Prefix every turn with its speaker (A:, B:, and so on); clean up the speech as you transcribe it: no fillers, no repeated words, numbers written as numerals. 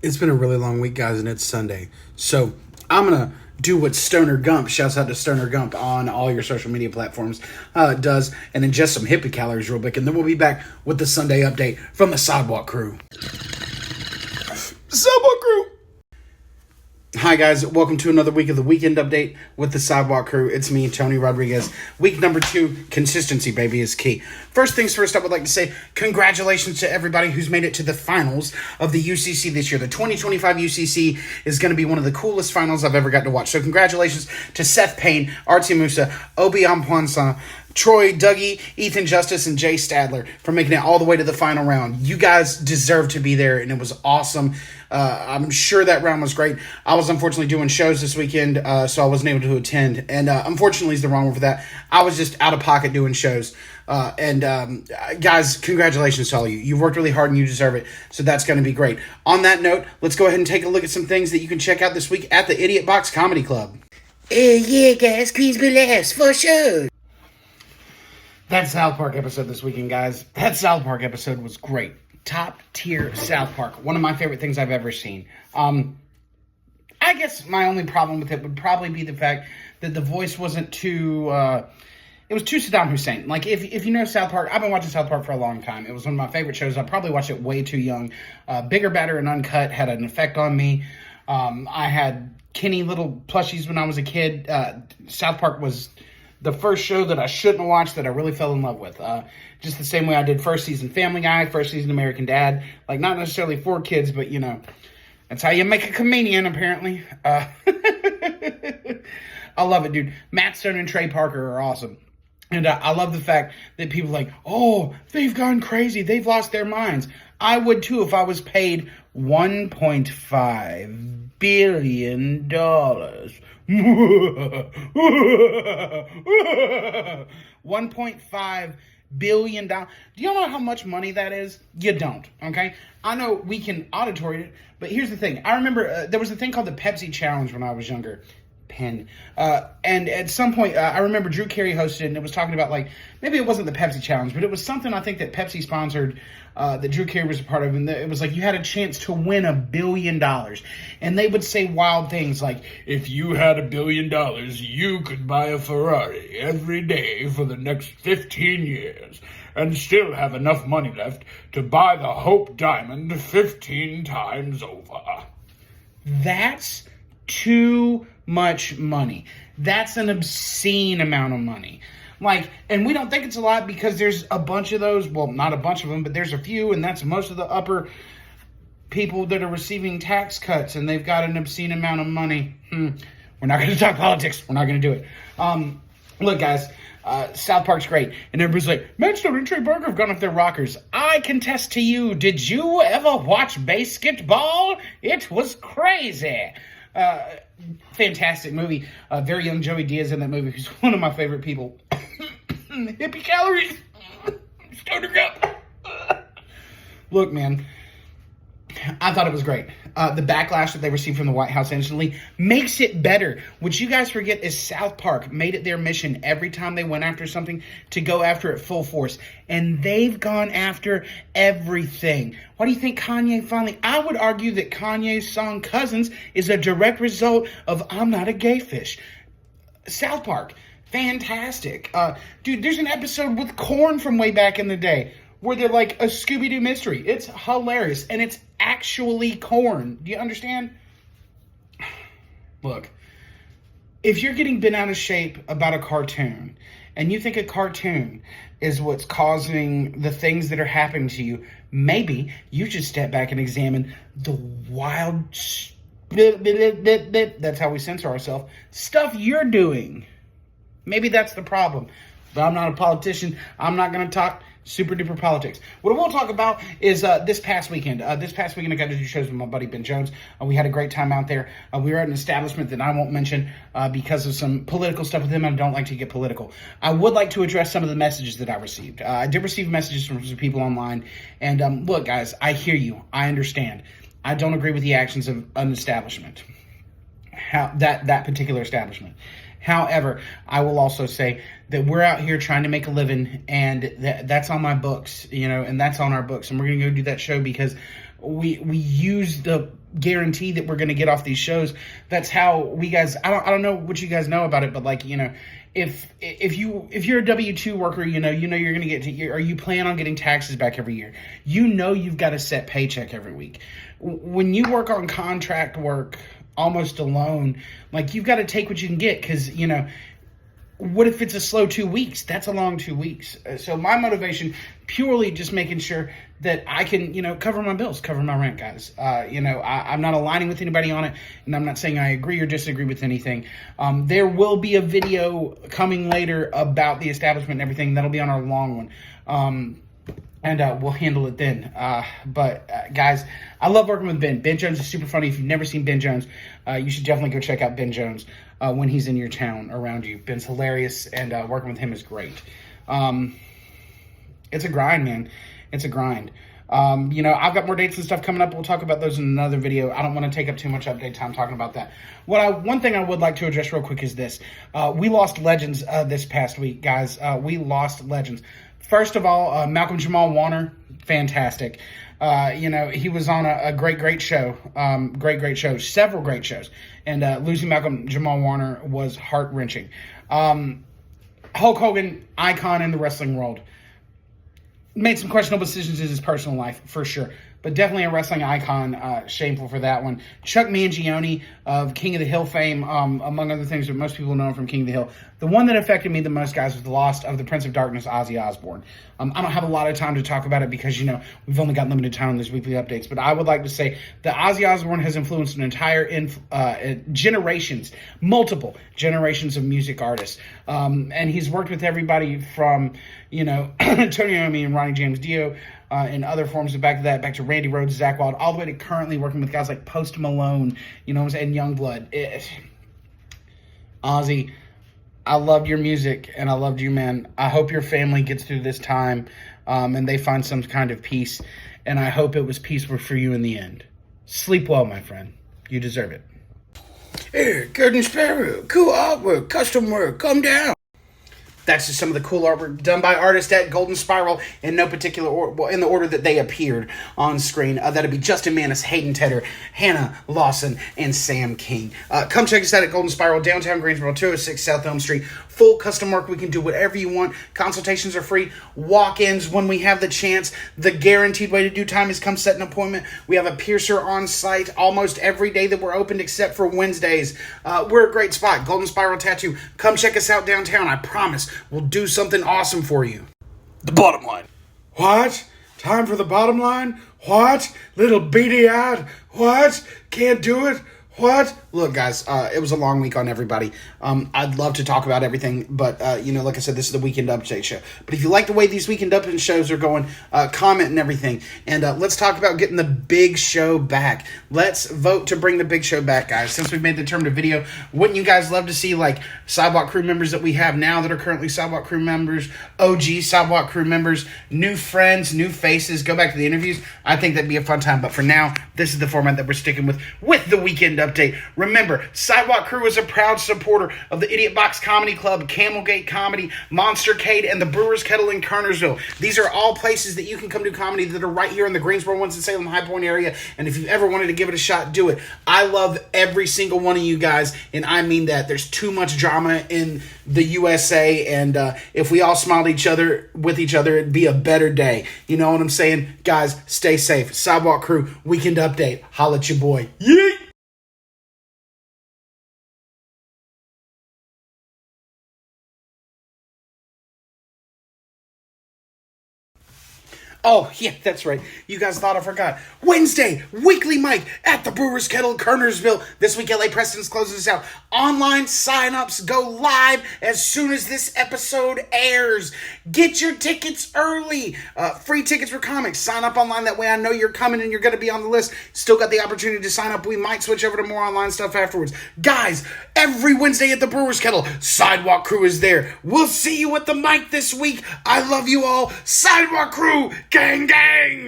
A: It's been a really long week, guys, and it's Sunday. So I'm going to do what Stoner Gump, shouts out to Stoner Gump on all your social media platforms, does, and ingest some hippie calories real quick. And then we'll be back with the Sunday update from the Sidewalk crew. Sidewalk crew! Hi guys, welcome to another week of the Weekend Update with the Sidewalk crew. It's me, Tony Rodriguez. Week number 2, consistency, baby, is key. First things first, I would like to say congratulations to everybody who's made it to the finals of the UCC this year. The 2025 UCC is going to be one of the coolest finals I've ever got to watch. So congratulations to Seth Payne, Artie Musa, Obi Ampoinsan, Troy, Dougie, Ethan Justice, and Jay Stadler for making it all the way to the final round. You guys deserve to be there, and it was awesome. I'm sure that round was great. I was unfortunately doing shows this weekend, so I wasn't able to attend. And unfortunately is the wrong word for that. I was just out of pocket doing shows. Guys, congratulations to all of you. You've worked really hard and you deserve it. So that's going to be great. On that note, let's go ahead and take a look at some things that you can check out this week at the Idiot Box Comedy Club.
B: Yeah, guys, Queens be laughs for sure.
A: That South Park episode this weekend, guys. That South Park episode was great. Top tier South Park. One of my favorite things I've ever seen. I guess my only problem with it would probably be the fact that the voice wasn't too... it was too Saddam Hussein. Like, if you know South Park, I've been watching South Park for a long time. It was one of my favorite shows. I probably watched it way too young. Bigger, Badder, and Uncut had an effect on me. I had Kenny little plushies when I was a kid. South Park was the first show that I shouldn't have watched that I really fell in love with. Just the same way I did first season Family Guy, first season American Dad. Like, not necessarily for kids, but, you know, that's how you make a comedian, apparently. I love it, dude. Matt Stone and Trey Parker are awesome. And I love the fact that people are like, oh, they've gone crazy. They've lost their minds. I would, too, if I was paid $1.5 billion. $1.5 billion. Do you know how much money that is? You don't, okay? I know we can auditory it, but here's the thing. I remember there was a thing called the Pepsi Challenge when I was younger. And at some point, I remember Drew Carey hosted it, and it was talking about, like, maybe it wasn't the Pepsi Challenge, but it was something I think that Pepsi sponsored that Drew Carey was a part of, and it was like you had a chance to win $1 billion. And they would say wild things like, if you had $1 billion, you could buy a Ferrari every day for the next 15 years and still have enough money left to buy the Hope Diamond 15 times over. That's too much money. That's an obscene amount of money. Like, and we don't think it's a lot because there's a bunch of those. Well, not a bunch of them, but there's a few, and that's most of the upper people that are receiving tax cuts, and they've got an obscene amount of money. We're not going to talk politics. We're not going to do it. Look, guys, South Park's great, and everybody's like, Matt Stone and Trey Parker have gone off their rockers. I contest to you, did you ever watch basketball? It was crazy. Fantastic movie. Very young Joey Diaz in that movie, who's one of my favorite people. Hippie calories. Stoner Gump. Look, man, I thought it was great. The backlash that they received from the White House instantly makes it better. What you guys forget is South Park made it their mission every time they went after something to go after it full force. And they've gone after everything. Why do you think Kanye finally... I would argue that Kanye's song Cousins is a direct result of I'm Not a Gay Fish. South Park, fantastic. Dude, there's an episode with Korn from way back in the day where they're like a Scooby-Doo mystery. It's hilarious, and it's actually Korn. Do you understand? Look, if you're getting bent out of shape about a cartoon, and you think a cartoon is what's causing the things that are happening to you, maybe you should step back and examine the wild, that's how we censor ourselves, stuff you're doing. Maybe that's the problem. But I'm not a politician. I'm not going to talk super duper politics. What I will talk about is this past weekend. I got to do shows with my buddy Ben Jones. We had a great time out there. We were at an establishment that I won't mention because of some political stuff with him. I don't like to get political. I would like to address some of the messages that I received. I did receive messages from some people online. And look, guys, I hear you. I understand. I don't agree with the actions of an establishment. That particular establishment. However, I will also say that we're out here trying to make a living, and that's on my books, and that's on our books. And we're going to go do that show because we use the guarantee that we're going to get off these shows. That's how we guys, I don't know what you guys know about it, but like, you know, if you're a W-2 worker, you know you're going to get to, or you plan on getting taxes back every year, you know you've got a set paycheck every week. When you work on contract work almost alone, like, you've got to take what you can get, because, you know, what if it's a slow 2 weeks? That's a long 2 weeks. So my motivation, purely just making sure that I can, you know, cover my bills, cover my rent, guys. You know, I'm not aligning with anybody on it, and I'm not saying I agree or disagree with anything. There will be a video coming later about the establishment and everything. That'll be on our long one. And we'll handle it then. But guys, I love working with Ben. Ben Jones is super funny. If you've never seen Ben Jones, you should definitely go check out Ben Jones when he's in your town around you. Ben's hilarious, and working with him is great. It's a grind, man. It's a grind. You know, I've got more dates and stuff coming up. We'll talk about those in another video. I don't want to take up too much update time talking about that. One thing I would like to address real quick is this. We lost legends this past week, guys. We lost legends. First of all, Malcolm Jamal Warner, fantastic. You know, he was on a great show. Great show. Several great shows. And losing Malcolm Jamal Warner was heart-wrenching. Hulk Hogan, icon in the wrestling world. Made some questionable decisions in his personal life, for sure. But definitely a wrestling icon. Shameful for that one. Chuck Mangione of King of the Hill fame, among other things, but most people know him from King of the Hill. The one that affected me the most, guys, was the loss of the Prince of Darkness, Ozzy Osbourne. I don't have a lot of time to talk about it because, you know, we've only got limited time on these weekly updates. But I would like to say that Ozzy Osbourne has influenced an entire generations, multiple generations of music artists. And he's worked with everybody from, you know, Tony Iommi and Ronnie James Dio, and other forms of back to Randy Rhoads, Zakk Wylde, all the way to currently working with guys like Post Malone, you know what I'm saying, Youngblood. Ozzy, I loved your music, and I loved you, man. I hope your family gets through this time, and they find some kind of peace, and I hope it was peaceful for you in the end. Sleep well, my friend. You deserve it.
B: Hey, Golden Sparrow, cool artwork, custom work, come down.
A: That's just some of the cool artwork done by artists at Golden Spiral in no particular order, well, in the order that they appeared on screen. That'd be Justin Manis, Hayden Tedder, Hannah Lawson, and Sam King. Come check us out at Golden Spiral, downtown Greensboro, 206 South Elm Street. Full custom work. We can do whatever you want. Consultations are free. Walk-ins when we have the chance. The guaranteed way to do time is come set an appointment. We have a piercer on site almost every day that we're open except for Wednesdays. We're a great spot. Golden Spiral Tattoo. Come check us out downtown. I promise we'll do something awesome for you. The bottom line.
B: What? Time for the bottom line? What? Little beady-eyed? What? Can't do it? What?
A: Look, guys, it was a long week on everybody. I'd love to talk about everything, but, you know, like I said, this is the Weekend Update show. But if you like the way these Weekend Update shows are going, comment and everything. And let's talk about getting the big show back. Let's vote to bring the big show back, guys. Since we've made the term to video, wouldn't you guys love to see, like, Sidewalk crew members that we have now that are currently Sidewalk crew members, OG Sidewalk crew members, new friends, new faces, go back to the interviews? I think that'd be a fun time. But for now, this is the format that we're sticking with the Weekend Update. Remember, Sidewalk Crew is a proud supporter of the Idiot Box Comedy Club, Camelgate Comedy, Monstercade, and the Brewers Kettle in Kernersville. These are all places that you can come do comedy that are right here in the Greensboro, Winston-Salem, High Point area. And if you ever wanted to give it a shot, do it. I love every single one of you guys, and I mean that. There's too much drama in the USA, and if we all smiled with each other, it'd be a better day. You know what I'm saying? Guys, stay safe. Sidewalk Crew, Weekend Update. Holla at your boy. Yeet! Oh, yeah, that's right. You guys thought I forgot. Wednesday, weekly mic at the Brewers Kettle, Kernersville. This week, LA Preston's closing us out. Online signups go live as soon as this episode airs. Get your tickets early. Free tickets for comics. Sign up online. That way I know you're coming and you're going to be on the list. Still got the opportunity to sign up. We might switch over to more online stuff afterwards. Guys, every Wednesday at the Brewers Kettle, Sidewalk Crew is there. We'll see you at the mic this week. I love you all. Sidewalk Crew, gang, gang!